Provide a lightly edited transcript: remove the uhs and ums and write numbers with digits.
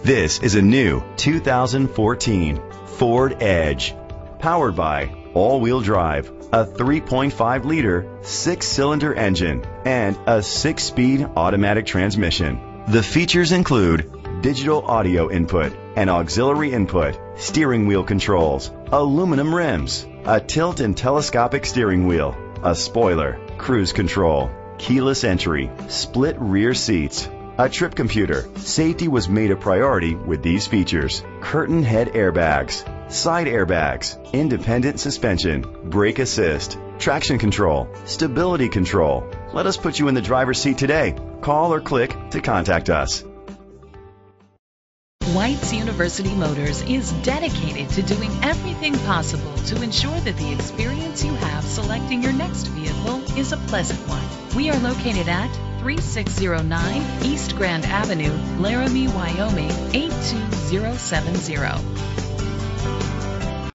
This is a new 2014 Ford Edge, powered by all-wheel drive, a 3.5-liter 6-cylinder engine, and a 6-speed automatic transmission. The features include digital audio input and auxiliary input, steering wheel controls, aluminum rims, a tilt and telescopic steering wheel, a spoiler, cruise control, keyless entry, split rear seats, a trip computer. Safety was made a priority with these features: curtain head airbags, side airbags, independent suspension, brake assist, traction control, stability control. Let us put you in the driver's seat today. Call or click to contact us. White's University Motors is dedicated to doing everything possible to ensure that the experience you have selecting your next vehicle is a pleasant one. We are located at 3609 East Grand Avenue, Laramie, Wyoming 82070.